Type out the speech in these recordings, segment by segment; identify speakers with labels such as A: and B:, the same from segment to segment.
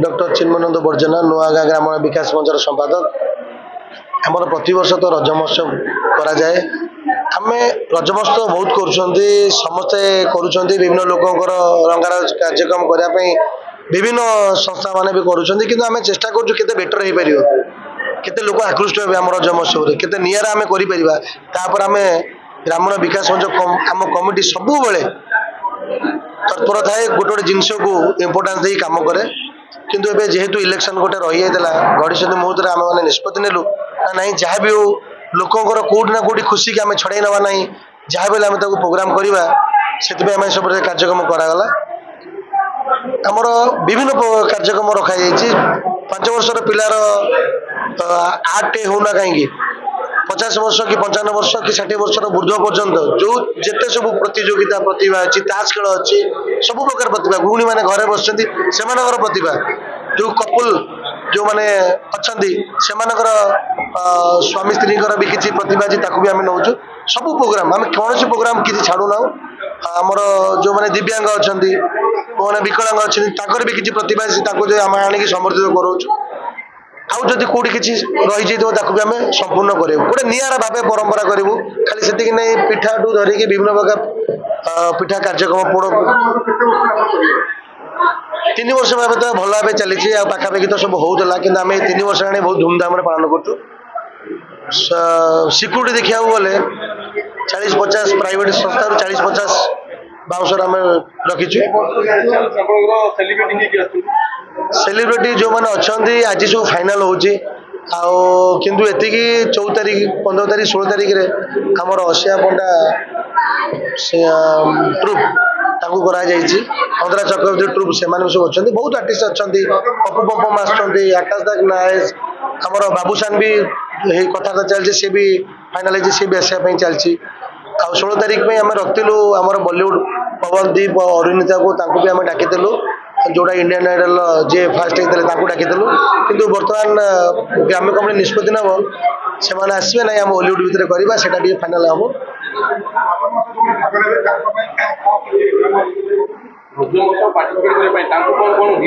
A: Doctor Chinmayanand बर्जना नुआगाँ ग्रामीण विकास मंचर संपादक। आमर प्रति वर्ष तो रज महोत्सव करा जाए। आम रज महोत्सव बहुत करुँचे समस्ते करुँच विभिन्न लोकंर रंगारज कार्यक्रम करने विभिन्न संस्था माने भी करुँच कि आम चेष्टा करुँ बेटर हो पार केते लोक आकृष्ट हे आम रज महोत्सव केते निरा आम कर आम ग्रामीण विकास मंच आम कमिटी सबु बेले तत्पर थाए गोटे जिनस को इम्पोर्टान्स दे कम करे। किंतु एबे जेहेतु इलेक्शन गोटे रही जाता घड़ी मुहूर्त आम मैंने निष्पत्ति नेलु ना जहाँ भी हो लोकंर कौटी ना कौटी खुशी की आम छड़े नवा ना जहाँ भी आम प्रोग्राम करवा से सब कार्यक्रम करागला। आमर विभिन्न कार्यक्रम रखा 5 वर्षर पिलार आर्ट होना कहीं 50 वर्ष कि 55 वर्ष कि 60 वर्षर वृद्ध पर्यंत जो जिते सब प्रतियोगिता प्रतिभा अच्छी ताश खेल अच्छी सब प्रकार प्रतिभा गृहिणी मैंने घरे बस से प्रतिभा जो कपुल जो मैंने अच्छा स्वामी स्त्री भी किसी प्रतिभा अच्छी भी आम नौ सब प्रोग्राम आम कौन प्रोग्राम किसी छाड़ूना आमर जो मैंने दिव्यांग अच्छा मैंने विकलांग अच्छा भी किसी प्रतिभा अच्छी आम आणिक समर्थित कराऊँ आउ जदि कौटी किसी रही भी आम संपूर्ण करूँ गोटे निरा भाव परंपरा करूँ खाली से नहीं पिठा ठू धरिकी विभिन्न प्रकार पिठा कार्यक्रम पोड़ 3 वर्ष भाव तो भल भाव चली पाखापाखि तो सब होता कि आम 3 वर्ष आने बहुत धूमधाम पालन करूँ। सिक्यूरीटी देखा गले 40-50 प्राइवेट संस्था 40-50 बाउंसर आम रखीचु। सेलिब्रिटी जो मैंने अच्छा आज सब फाइनाल होची किंतु एति 14 तारीख 15 तारीख 16 तारीख रे हमर असिया पंडा ट्रुप ताकू करा जायछि अंतरा चक्रवर्ती ट्रुप से माने सब अच्छा बहुत आर्टिस्ट अच्छा पप्पू पम्पम आसुँच आकाश दाग नायस हमर बाबूसान भी कथा चलती सी भी फाइनाल सी भी आसापी चलती 16 तारीख में आम रखिलु आमर बॉलीवुड पवनदीप और अरुणिता को भी आम डाकिलु जोड़ा इंडियन आइडल जे फास्ट होते डाकिलु किंतु बर्तमान ग्राम्य कमिटी निष्पत्ति नब से आसवे ना आम हॉलीवुड भितर करवा से फाइनाल हम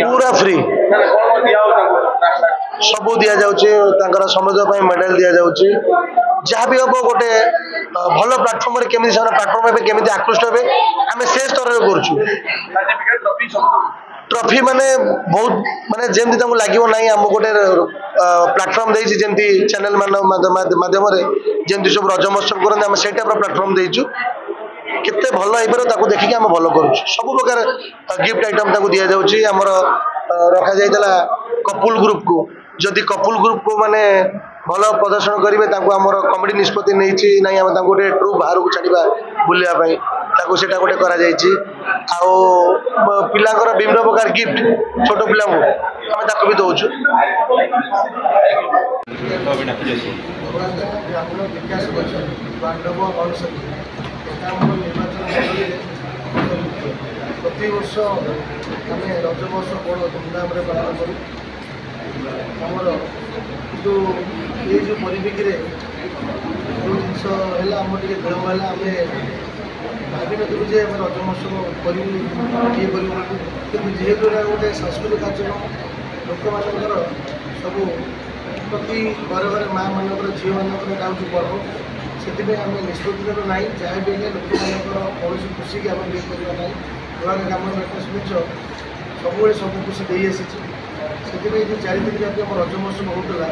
A: पूरा फ्री सब दि जाऊँच समझ मेडल दि जाऊँच जहाँ भी हम गोटे भल प्लाटफर्म केमी प्लाटफर्म केमी आकृष्ट हे आम से स्तर कर ट्रॉफी माने बहुत माने जमी लगे ना आम गोटे प्लाटफर्म देती जमी चैनल माध्यम जमी सब रज महोत्सव करते आम से प्लाटफर्म देचु केते भल हो देखिए आम भल करुँ सब प्रकार गिफ्ट आइटम दि जाऊँगी आमर रखा जाता कपुल ग्रुप को जदि कपुल ग्रुप को माने भल प्रदर्शन करेंगे आमर कमिटी निष्पत्ति नहीं ना आम गोटे ट्रुप बाहर को छाड़ा बुलायापाई से गोटे पिलांकर विभिन्न प्रकार गिफ्ट छोट पिला आम भी दौचु। प्रति वर्ष आम रज महोत्सव बड़ धूमधाम पालन करूँ आमर कितु ये जो परिप्रेक्षी जो जिनस आम टे विलम्ब है आम भावी नु जे रज महोत्सव करूँ ये कि जेहेतु गोटे सांस्कृतिक कार्यक्रम लोक मान सब प्रति घर घर माँ मान झील मान गाँव पर्व से आम निष्पत्ति ना जहाँ भी लोक मान कौन खुशी की आम करवा ना गुआ ग्रामीण विकास मंच सब सब खुशी दे आसी से जो 4 दिन व्यापी आम रज महोत्सव होता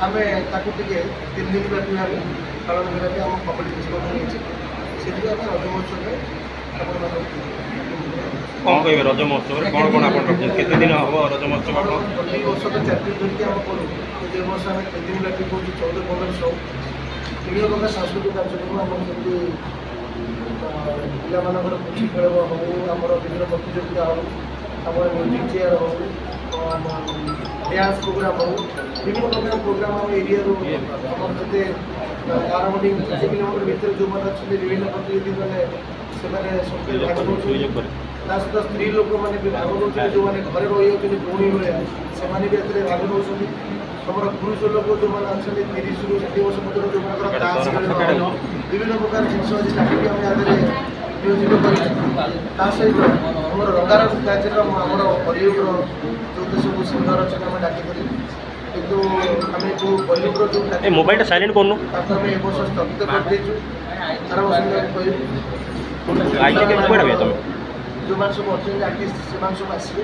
A: आम ताकू टे 3 दिन व्यापी भाव पालन करने आम कमिटी निष्पत्ति से आम रज महोत्सव
B: कौन कहे रज महोत्सव कौन कौन केते दिन हम रज महोत्सव
A: प्रति वर्ष तो 4 दिन धरिकी आम करूँ ये वर्ष आम 3 दिन व्यापी करूँ 14-15 विभिन्न प्रकार सांस्कृतिक कार्यक्रम आम जमी पिलाମାନଙ୍କର ପୁଚି ଖେଳ ହଉ ଆମର ବିଭିନ୍ନ ପ୍ରତିଯୋଗିତା ହଉ ଆମର ମ୍ୟୁଜିକ୍ ଚେୟାର ହଉ ଡ୍ୟାନ୍ସ ପ୍ରୋଗ୍ରାମ ହଉ ବିଭିନ୍ନ ପ୍ରକାର ପ୍ରୋଗ୍ରାମ ଆମ ଏରିଆରୁ ଆମର ଯେତେ ଆରାଉଣ୍ଡିଂ 5 କିଲୋମିଟର ଭିତରେ ଯେଉଁମାନେ ଅଛନ୍ତି ବିଭିନ୍ନ ପ୍ରତିଯୋଗୀ ମାନେ ସେମାନେ ସବୁ ଭାଗ ନେଉଛନ୍ତି ତା ସହିତ ସ୍ତ୍ରୀ ଲୋକମାନେ ବି ଭାଗ ନେଉଛନ୍ତି ଯେଉଁମାନେ ଘରେ ରହିଯାଉଛନ୍ତି ଭଉଣୀ ଭଳିଆ ସେମାନେ ବି ଏଥିରେ ଭାଗ ନେଉଛନ୍ତି ଆମର ପୁରୁଷ ଲୋକ ଯେଉଁମାନେ ଅଛନ୍ତି 30ରୁ 60 ବର୍ଷ ମଧ୍ୟରେ ଯେଉଁମାନଙ୍କର ତାସ୍ ଖେଳ ବିଭିନ୍ନ ପ୍ରକାର ଜିନିଷ ଅଛି ତାକୁ ବି ଆମେ ୟା ଦେହରେ ନିୟୋଜିତ କରିଛୁ। ତା ସହିତ ଆମର ରଙ୍ଗାରଙ୍ଗ କାର୍ଯ୍ୟକ୍ରମ ଆମର ବଲିଉଡ଼ର ଯେଉଁ ସବୁ ସିଙ୍ଗର ଅଛନ୍ତି ଆମେ ଡାକିକରି କିନ୍ତୁ ଆମେ ଯେଉଁ ବଲିଉଡ଼ର ଯେଉଁ
B: ମୋବାଇଲଟା ସାଇଲେଣ୍ଟ କରୁନୁ
A: ତାକୁ ଆମେ ଏ ବର୍ଷ ସ୍ଥଗିତ କରିଦେଇଛୁ। ଆର ବର୍ଷ କହିବୁ ଯେଉଁମାନେ ସବୁ ଅଛନ୍ତି ଆର୍ଟିଷ୍ଟ ସେମାନେ ସବୁ ଆସିବେ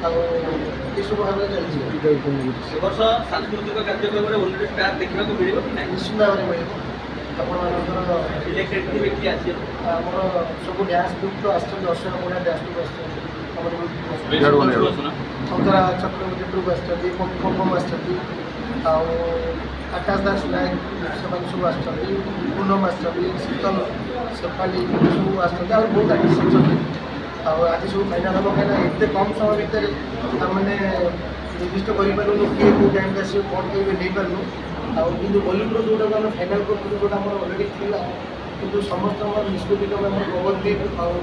A: ଆଉ ଏସବୁ ଭାବରେ ଚାଲିଛି।
C: ଏ ବର୍ଷ ସାଂସ୍କୃତିକ କାର୍ଯ୍ୟକ୍ରମରେ ଓଲଡେଜ ଷ୍ଟାର୍ ଦେଖିବାକୁ ମିଳିବ କି ନାହିଁ?
A: ନିଶ୍ଚିତ ଭାବରେ ମିଳିବ। ଆପଣମାନଙ୍କର
C: ଇଲେକ୍ଟେଡ୍ ଥିବେ କିଏ ଆସିବ?
A: ଆମର ସବୁ ଡ୍ୟାନ୍ସ ଗ୍ରୁପ୍ ତ ଆସିଛନ୍ତି, ଅସଂଖ୍ୟ ବଢ଼ିଆ ଡ୍ୟାନ୍ସ ଗ୍ରୁପ୍ ଆସିଛନ୍ତି। ଆମର ଅନ୍ତରା ଚକ୍ରବର୍ତ୍ତୀ ଗ୍ରୁପ୍ ଆସିଛନ୍ତି, ପପମ ଆସିଛନ୍ତି, ଆଉ ଆକାଶ ଦାସ ନାୟକ ସେମାନେ ସବୁ ଆସିଛନ୍ତି, ପୂନମ ଆସିଛନ୍ତି, ଶୀତଲ ସେପାଲି ସବୁ ଆସିଛନ୍ତି, ଆଉ ବହୁତ ଆର୍ଟିଷ୍ଟ ଅଛନ୍ତି। ଆଉ ଆଜି ସବୁ ଫାଇନାଲ୍ ହେବ କାହିଁକିନା ଏତେ କମ୍ ସମୟ ଭିତରେ ଆମେ ନିର୍ଦ୍ଦିଷ୍ଟ କରିପାରୁନୁ କିଏ କେଉଁ ଟାଇମ୍ରେ ଆସିବ କ'ଣ କହିବେ ନେଇପାରୁନୁ। ଆଉ କିନ୍ତୁ ବଲିଉଡ଼ର ଯେଉଁଟାକୁ ଆମେ ଫାଇନାଲ୍ କରୁଥିଲୁ ଯେଉଁଟା ଆମର ଅଲରେଡ଼ି ଥିଲା କିନ୍ତୁ ସମସ୍ତଙ୍କର ନିଷ୍ପତ୍ତି କ୍ରମେ ଆମର ପବନଦୀପ ଆଉ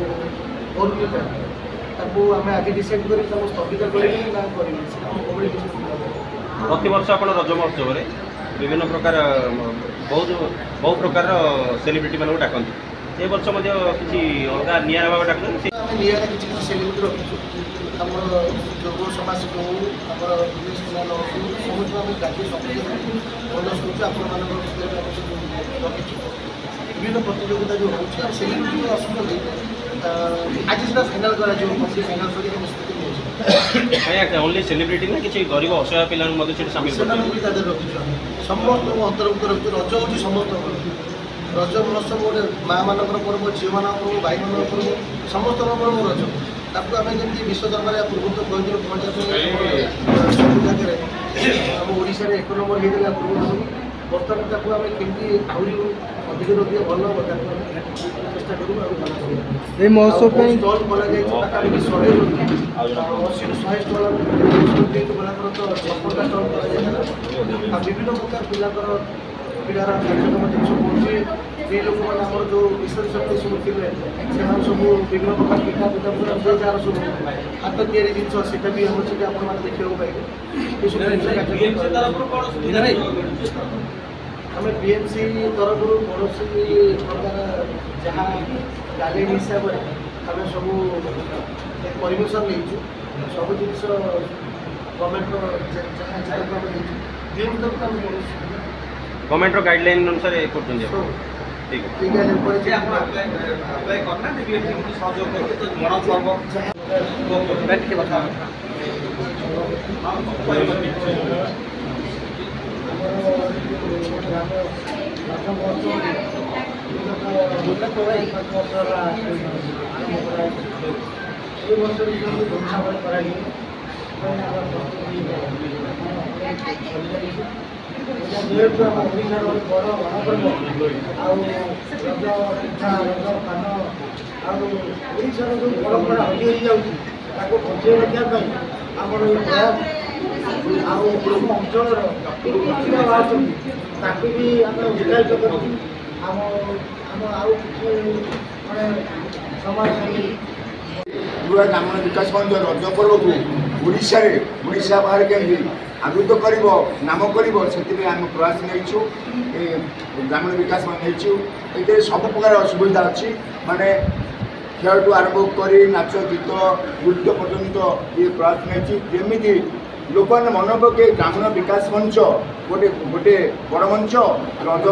A: ଅରୁଣିତା ତାକୁ ଆମେ ଆଜି ଡିସାଇଡ଼୍ କରି ତାକୁ ସ୍ଥଗିତ କରିବି ନା କରିବି ସେଟା ଆମ କୋଭିଡ଼ ନିଷ୍ପତ୍ତି ନେବ।
B: ପ୍ରତିବର୍ଷ ଆପଣ ରଜ ମହୋତ୍ସବରେ ବିଭିନ୍ନ ପ୍ରକାର ବହୁ ପ୍ରକାରର ସେଲିବ୍ରିଟିମାନଙ୍କୁ ଡାକନ୍ତି। ଏ ବର୍ଷ ମଧ୍ୟ କିଛି ଅଲଗା ନିଆରା ଭାବେ ଡାକୁଛନ୍ତି।
A: ଆମେ ନିଆରା କିଛି କିଛି ସେଲିବ୍ରିଟି ରଖିଛୁ। ଆମର ଯୋଗ ସମାଜସେବୀ ହଉ ଆମର ବିଜନେସ୍ ମ୍ୟାନ୍ ହଉ ସମସ୍ତଙ୍କୁ ଆମେ ଡାକି ସମସ୍ତେ ଭଲ ଶୁଣୁଛୁ। ଆପଣମାନଙ୍କ ଭିତରେ ଆମେ ସବୁ ରଖିଛୁ ବିଭିନ୍ନ ପ୍ରତିଯୋଗିତା ଯେଉଁ ହେଉଛି ଆଉ ସେଲିବ୍ରିଟି ଯେଉଁ ଆସୁଛନ୍ତି ଆଜି ସେଟା ଫାଇନାଲ୍ କରାଯିବ। କମ୍ପ୍ଲିଟ୍ ଫାଇନାଲ୍ କରି ନିଷ୍ପତ୍ତି ନିଆଯିବ।
B: ଆଜ୍ଞା ଓନ୍ଲି ସେଲିବ୍ରିଟି ନା କିଛି ଗରିବ ଅସହାୟ ପିଲାଙ୍କୁ ମଧ୍ୟ ସେଠି ସାମିଲ
A: ସେମାନଙ୍କୁ ବି ତା ଦେହରେ ରଖିଛୁ। ଆମେ ସମସ୍ତଙ୍କୁ ଅନ୍ତର୍ଭୁକ୍ତ ରଖିଛୁ। ରଜ ହେଉଛି ସମସ୍ତଙ୍କର। ରଜ ମହୋତ୍ସବ ଗୋଟେ ମାଆମାନଙ୍କର ପର୍ବ, ଝିଅମାନଙ୍କର ପର୍ବ, ଭାଇମାନଙ୍କର ପର୍ବ, ସମସ୍ତଙ୍କର ପର୍ବ ରଜ। ତାକୁ ଆମେ ଯେମିତି ବିଶ୍ୱ ଦରବାରରେ ପୂର୍ବରୁ ତ କହିଥିଲୁ ପହଞ୍ଚିବା ପାଇଁ ସବୁ ଜାଗାରେ ଆମ ଓଡ଼ିଶାରେ 1 ନମ୍ବର ହେଇଥିଲା ପୂର୍ବରୁ। ବର୍ତ୍ତମାନ ତାକୁ ଆମେ କେମିତି ଆହୁରି ଅଧିକରୁ ଅଧିକ ଭଲ ହେବ ତାକୁ ଆମେ ଚେଷ୍ଟା କରିବୁ ଆଉ ଭଲ କରିବା।
D: এই মহোৎসব ପାଇଁ
A: ଷ୍ଟଲ୍ ଖୋଲାଯାଇଛି ପାଖାପାଖି 100ରୁ 80ରୁ 100 ଷ୍ଟଲ୍ ଆମେ ପିଲାଙ୍କର ତ 56ଟା ଷ୍ଟଲ୍ କରାଯାଇଥିଲା। ଆଉ ବିଭିନ୍ନ ପ୍ରକାର ପିଲାଙ୍କର କ୍ରୀଡ଼ାର କାର୍ଯ୍ୟକ୍ରମ ଜିନିଷ ପଡ଼ୁଛି। ସ୍ତ୍ରୀ ଲୋକମାନେ ଆମର ଯେଉଁ ମିଶନ ଶକ୍ତି ସବୁ ଥିବେ ସେମାନେ ସବୁ ବିଭିନ୍ନ ପ୍ରକାର ପିଠା ପୁରା ଯେ ଯାହାର ସବୁ ହାତ ତିଆରି ଜିନିଷ ସେଇଟା ବି ଆମର ସେଠି ଆପଣମାନେ ଦେଖିବାକୁ ପାଇବେ। ଏସବୁ ଜିନିଷ ଆମେ BMC ତରଫରୁ କୌଣସି ପ୍ରକାର ଯାହା ଗାଇଡ଼ଲାଇନ୍ ହିସାବରେ ଆମେ ସବୁ ପରମିଶନ୍ ନେଇଛୁ। ସବୁ ଜିନିଷ ଗଭର୍ଣ୍ଣମେଣ୍ଟର ଯାହା ହିସାବରେ ଆମେ ନେଇଛୁ BMC ତରଫରୁ ଆମେ କୌଣସି
B: ଗଭର୍ଣ୍ଣମେଣ୍ଟର ଗାଇଡ଼ଲାଇନ୍ ଅନୁସାରେ କରୁଛନ୍ତି ଆପଣ। ଠିକ୍ ଅଛି।
A: ଗାଇଡ଼ଲାଇନ୍ ପରେ ଯେ ଆପଣ ଯେହେତୁ ଆମ ଓଡ଼ିଶାର ଗୋଟେ ବଡ଼ ଗଣପର୍ବ ଆଉ ରଜ ପିଠା ରଜ ପାନ ଆଉ ଓଡ଼ିଶାର ଯେଉଁ ପରମ୍ପରା ହଜି ହୋଇଯାଉଛି ତାକୁ ବଞ୍ଚେଇ ରଖିବା ପାଇଁ ଆମର ଏ ପ୍ରୟାସ ଆଉ ଆମ ଅଞ୍ଚଳର ପ୍ରତିଭା ବାହାରୁଛନ୍ତି ତାକୁ ବି ଆମେ ଉତ୍ସାହିତ କରୁଛୁ। ଆମ ଆଉ କିଛି ମାନେ ସମାଜସେବୀ
E: ଗ୍ରାମୀଣ ବିକାଶ ମଞ୍ଚ ରଜ ପର୍ବକୁ ଓଡ଼ିଶା ବାହାରେ କେମିତି ଆଗୃତ କରିବ ନାମ କରିବ ସେଥିପାଇଁ ଆମେ ପ୍ରୟାସ ନେଇଛୁ। ଗ୍ରାମୀଣ ବିକାଶ ନେଇଛୁ। ଏଥିରେ ସବୁ ପ୍ରକାର ସୁବିଧା ଅଛି ମାନେ ଖେଳଠୁ ଆରମ୍ଭ କରି ନାଚ ଗୀତ ନୃତ୍ୟ ପର୍ଯ୍ୟନ୍ତ ଇଏ ପ୍ରୟାସ ନେଇଛି ଯେମିତି ଲୋକମାନେ ମନେ ପକେଇ ଗ୍ରାମୀଣ ବିକାଶ ମଞ୍ଚ ଗୋଟେ ବଡ଼ ମଞ୍ଚ ରଜ